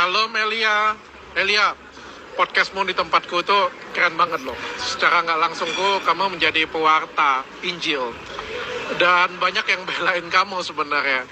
Shalom Elia. Elia, podcastmu di tempatku tuh keren banget loh. Secara nggak langsung kamu menjadi pewarta Injil. Dan banyak yang belain kamu sebenarnya.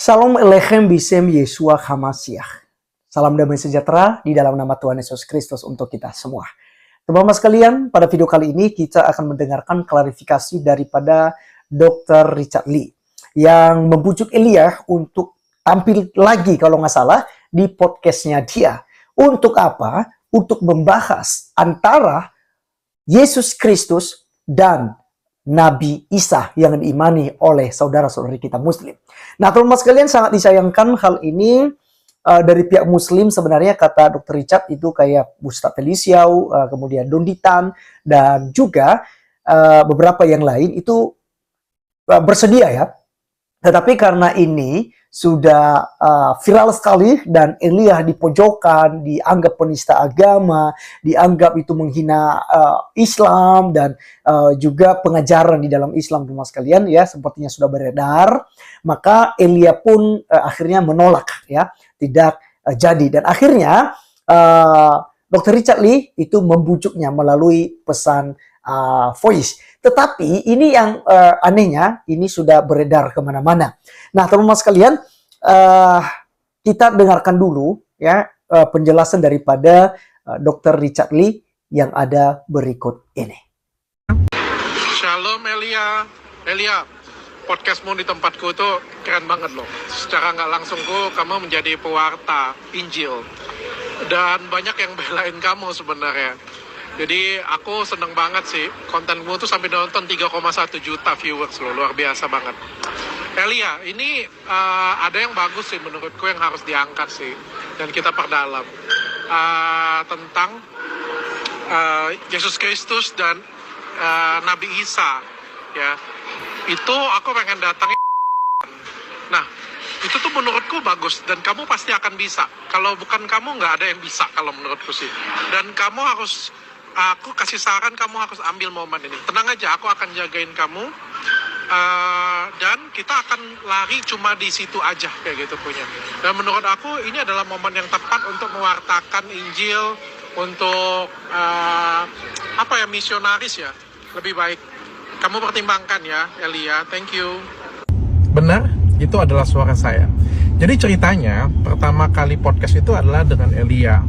Shalom Elechem Bisem Yeshua HaMashiach. Salam damai sejahtera di dalam nama Tuhan Yesus Kristus untuk kita semua. Teman-teman sekalian, pada video kali ini kita akan mendengarkan klarifikasi daripada Dr. Richard Lee yang membujuk Elia untuk tampil lagi kalau nggak salah di podcastnya dia. Untuk apa? Untuk membahas antara Yesus Kristus dan Nabi Isa yang diimani oleh saudara-saudari kita Muslim. Nah, teman-teman sekalian, sangat disayangkan hal ini dari pihak Muslim. Sebenarnya kata Dr. Richard itu kayak Ustadz Feliciau, kemudian Donditan, dan juga beberapa yang lain itu bersedia ya. Tetapi karena ini sudah viral sekali dan Elia dipojokkan, dianggap penista agama, dianggap itu menghina Islam dan juga pengajaran di dalam Islam, teman sekalian ya, sepertinya sudah beredar, maka Elia pun akhirnya menolak ya, tidak jadi, dan akhirnya Dr. Richard Lee itu membujuknya melalui pesan voice. Tetapi ini yang anehnya, ini sudah beredar kemana-mana. Nah, teman-teman sekalian, kita dengarkan dulu ya penjelasan daripada Dr. Richard Lee yang ada berikut ini. Shalom Elia. Elia, podcastmu di tempatku tuh keren banget loh. Secara nggak langsung kamu menjadi pewarta Injil. Dan banyak yang belain kamu sebenarnya. Jadi aku seneng banget sih, kontenmu tuh sampai nonton 3,1 juta viewers loh, luar biasa banget. Elia, ini ada yang bagus sih menurutku yang harus diangkat sih, dan kita perdalam. Tentang Yesus Kristus dan Nabi Isa, ya. Itu aku pengen datangin. Nah, itu tuh menurutku bagus, dan kamu pasti akan bisa. Kalau bukan kamu, nggak ada yang bisa kalau menurutku sih. Dan kamu harus... Aku kasih saran, kamu harus ambil momen ini. Tenang aja, aku akan jagain kamu. Dan kita akan lari cuma di situ aja, kayak gitu punya. Dan menurut aku, ini adalah momen yang tepat untuk mewartakan Injil, untuk misionaris ya. Lebih baik. Kamu pertimbangkan ya, Elia. Thank you. Benar, itu adalah suara saya. Jadi ceritanya, pertama kali podcast itu adalah dengan Elia.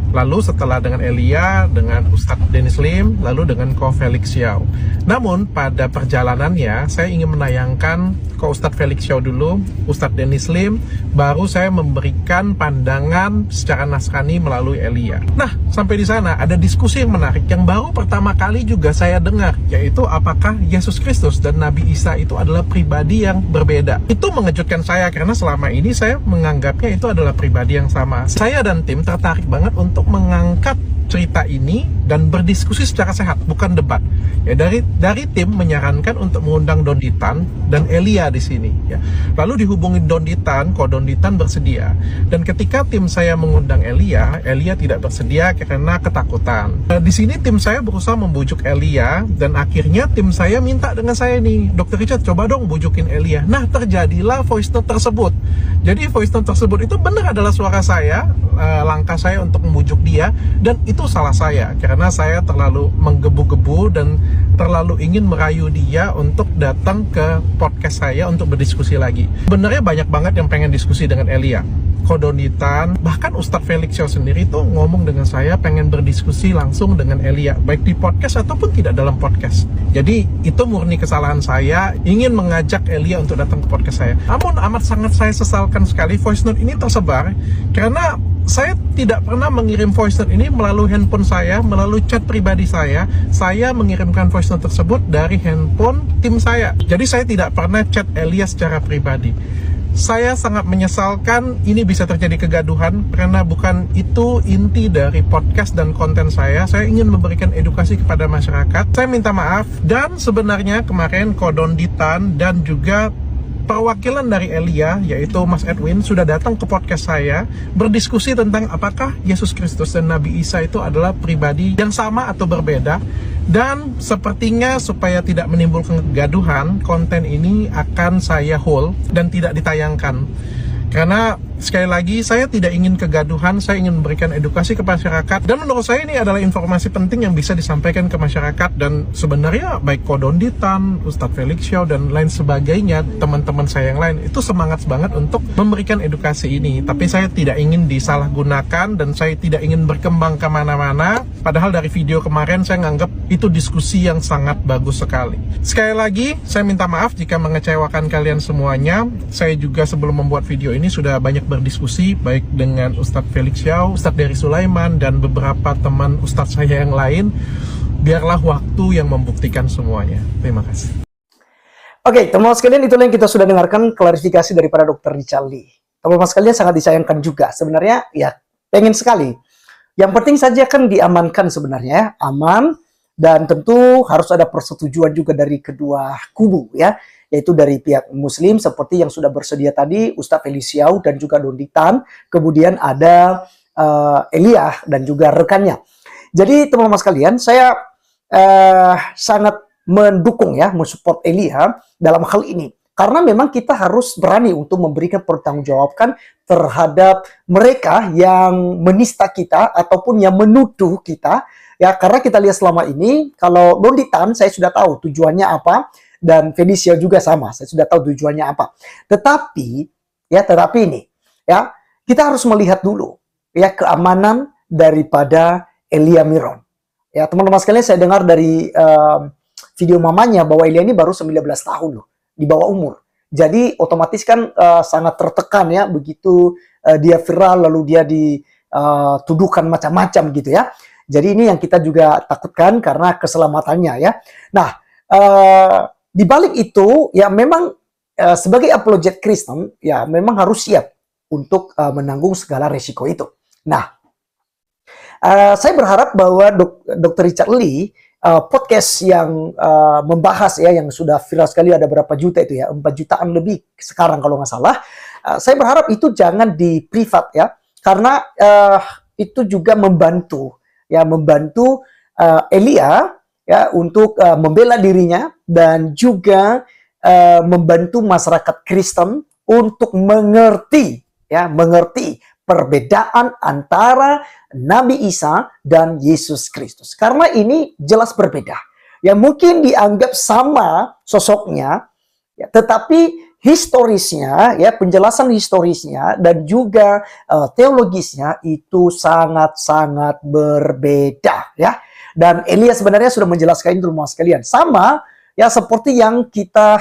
Lalu setelah dengan Elia, dengan Ustadz Dennis Lim, lalu dengan Ko Felix Xiao. Namun pada perjalanannya saya ingin menayangkan Ko Ustadz Felix Xiao dulu, Ustadz Dennis Lim, baru saya memberikan pandangan secara naskani melalui Elia. Nah, sampai di sana ada diskusi yang menarik yang baru pertama kali juga saya dengar, yaitu apakah Yesus Kristus dan Nabi Isa itu adalah pribadi yang berbeda. Itu mengejutkan saya karena selama ini saya menganggapnya itu adalah pribadi yang sama. Saya dan tim tertarik banget untuk mengangkat cerita ini dan berdiskusi secara sehat, bukan debat. Ya, dari tim menyarankan untuk mengundang Donditan dan Elia di sini. Ya. Lalu dihubungi Donditan, kok Donditan bersedia. Dan ketika tim saya mengundang Elia tidak bersedia karena ketakutan. Di sini tim saya berusaha membujuk Elia dan akhirnya tim saya minta dengan saya nih, Dr. Richard, coba dong bujukin Elia. Nah, terjadilah voice note tersebut. Jadi voice note tersebut itu benar adalah suara saya, langkah saya untuk membujuk dia, dan itu salah saya karena saya terlalu menggebu-gebu dan terlalu ingin merayu dia untuk datang ke podcast saya untuk berdiskusi lagi. Sebenarnya banyak banget yang pengen diskusi dengan Elia, Kodonitan, bahkan Ustadz Felix Xiao sendiri tuh ngomong dengan saya pengen berdiskusi langsung dengan Elia, baik di podcast ataupun tidak dalam podcast. Jadi itu murni kesalahan saya, ingin mengajak Elia untuk datang ke podcast saya. Namun amat sangat saya sesalkan sekali voice note ini tersebar karena saya tidak pernah mengirim voice note ini melalui handphone saya, melalui chat pribadi saya. Saya mengirimkan voice note tersebut dari handphone tim saya. Jadi saya tidak pernah chat Elia secara pribadi. Saya sangat menyesalkan ini bisa terjadi kegaduhan karena bukan itu inti dari podcast dan konten saya. Saya ingin memberikan edukasi kepada masyarakat. Saya minta maaf, dan sebenarnya kemarin Kodonditan dan juga perwakilan dari Elia, yaitu Mas Edwin, sudah datang ke podcast saya berdiskusi tentang apakah Yesus Kristus dan Nabi Isa itu adalah pribadi yang sama atau berbeda. Dan sepertinya supaya tidak menimbulkan kegaduhan, konten ini akan saya hold dan tidak ditayangkan. Karena sekali lagi saya tidak ingin kegaduhan, saya ingin memberikan edukasi ke masyarakat. Dan menurut saya ini adalah informasi penting yang bisa disampaikan ke masyarakat. Dan sebenarnya baik Kodonditan, Ustadz Felix Xiao, dan lain sebagainya, teman-teman saya yang lain, itu semangat banget untuk memberikan edukasi ini. Tapi saya tidak ingin disalahgunakan dan saya tidak ingin berkembang kemana-mana. Padahal dari video kemarin saya nganggap itu diskusi yang sangat bagus sekali. Sekali lagi, saya minta maaf jika mengecewakan kalian semuanya. Saya juga sebelum membuat video ini sudah banyak berdiskusi baik dengan Ustadz Felix Xiao, Ustadz Dery Sulaiman, dan beberapa teman Ustadz saya yang lain. Biarlah waktu yang membuktikan semuanya. Terima kasih. Oke, teman-teman sekalian, itulah yang kita sudah dengarkan klarifikasi daripada Dr. Richard Lee. Teman-teman sekalian, sangat disayangkan juga. Sebenarnya ya pengen sekali. Yang penting saja kan diamankan sebenarnya, aman, dan tentu harus ada persetujuan juga dari kedua kubu ya, yaitu dari pihak Muslim seperti yang sudah bersedia tadi Ustadz Felix Xiao dan juga Donditan, kemudian ada Elia dan juga rekannya. Jadi teman-teman sekalian, saya sangat mendukung ya, mensupport Elia dalam hal ini. Karena memang kita harus berani untuk memberikan pertanggungjawaban terhadap mereka yang menista kita ataupun yang menuduh kita. Ya, karena kita lihat selama ini, kalau Donditan saya sudah tahu tujuannya apa, dan Felicia juga sama, saya sudah tahu tujuannya apa. Tetapi ini, ya kita harus melihat dulu ya keamanan daripada Elia Miron. Ya teman-teman sekalian, saya dengar dari video mamanya bahwa Elia ini baru 19 tahun loh, di bawah umur. Jadi otomatis kan sangat tertekan ya, begitu dia viral lalu dia dituduhkan macam-macam gitu ya. Jadi ini yang kita juga takutkan karena keselamatannya ya. Nah, di balik itu ya memang sebagai apologet Kristen ya memang harus siap untuk menanggung segala resiko itu. Nah, saya berharap bahwa Dr. Richard Lee podcast yang membahas ya, yang sudah viral sekali, ada berapa juta itu ya, 4 jutaan lebih sekarang kalau nggak salah. Saya berharap itu jangan di privat ya, karena itu juga membantu Elia ya untuk membela dirinya dan juga membantu masyarakat Kristen untuk mengerti perbedaan antara Nabi Isa dan Yesus Kristus. Karena ini jelas berbeda. Ya mungkin dianggap sama sosoknya, ya, tetapi historisnya, ya penjelasan historisnya dan juga teologisnya itu sangat-sangat berbeda, ya. Dan Elia sebenarnya sudah menjelaskan itu semua sekalian. Sama ya seperti yang kita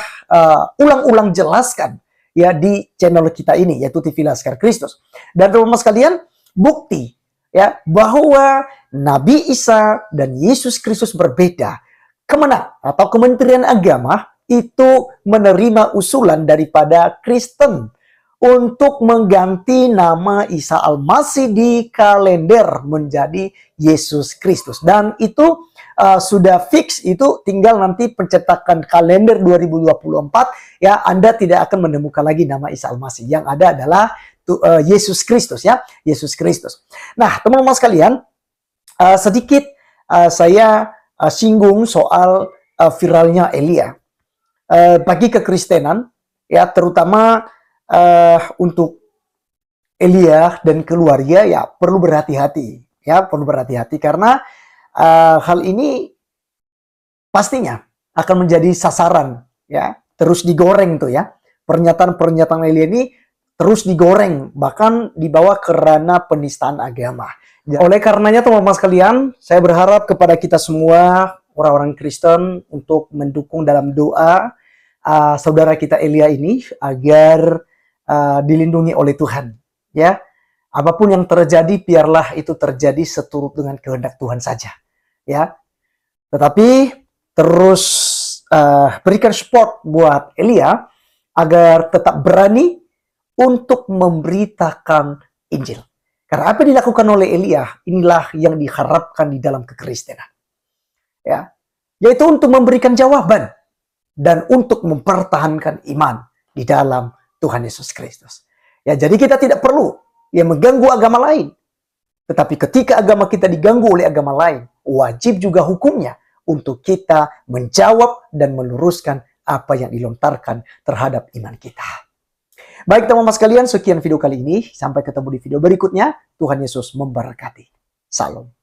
ulang-ulang jelaskan ya di channel kita ini, yaitu TV Laskar Kristus. Dan teman-teman sekalian, bukti ya bahwa Nabi Isa dan Yesus Kristus berbeda. Kemenang atau Kementerian Agama itu menerima usulan daripada Kristen untuk mengganti nama Isa Al-Masih di kalender menjadi Yesus Kristus. Dan itu sudah fix, itu tinggal nanti pencetakan kalender 2024 ya, Anda tidak akan menemukan lagi nama Isa Al-Masih. Yang ada adalah Yesus Kristus ya, Yesus Kristus. Nah, teman-teman sekalian, sedikit saya singgung soal viralnya Elia. Bagi kekristenan ya, terutama untuk Elia dan keluarga ya perlu berhati-hati ya, perlu berhati-hati karena hal ini pastinya akan menjadi sasaran ya, terus digoreng tuh ya, pernyataan-pernyataan Elia ini terus digoreng, bahkan dibawa ke ranah penistaan agama. Oleh karenanya teman-teman sekalian, saya berharap kepada kita semua orang-orang Kristen untuk mendukung dalam doa saudara kita Elia ini agar dilindungi oleh Tuhan ya. Apapun yang terjadi, biarlah itu terjadi seturut dengan kehendak Tuhan saja ya. Tetapi terus berikan support buat Elia agar tetap berani untuk memberitakan Injil. Karena apa yang dilakukan oleh Elia inilah yang diharapkan di dalam kekristenan ya, yaitu untuk memberikan jawaban dan untuk mempertahankan iman di dalam Tuhan Yesus Kristus. Ya, jadi kita tidak perlu mengganggu agama lain. Tetapi ketika agama kita diganggu oleh agama lain, wajib juga hukumnya untuk kita menjawab dan meluruskan apa yang dilontarkan terhadap iman kita. Baik teman-teman sekalian, sekian video kali ini. Sampai ketemu di video berikutnya. Tuhan Yesus memberkati. Salam.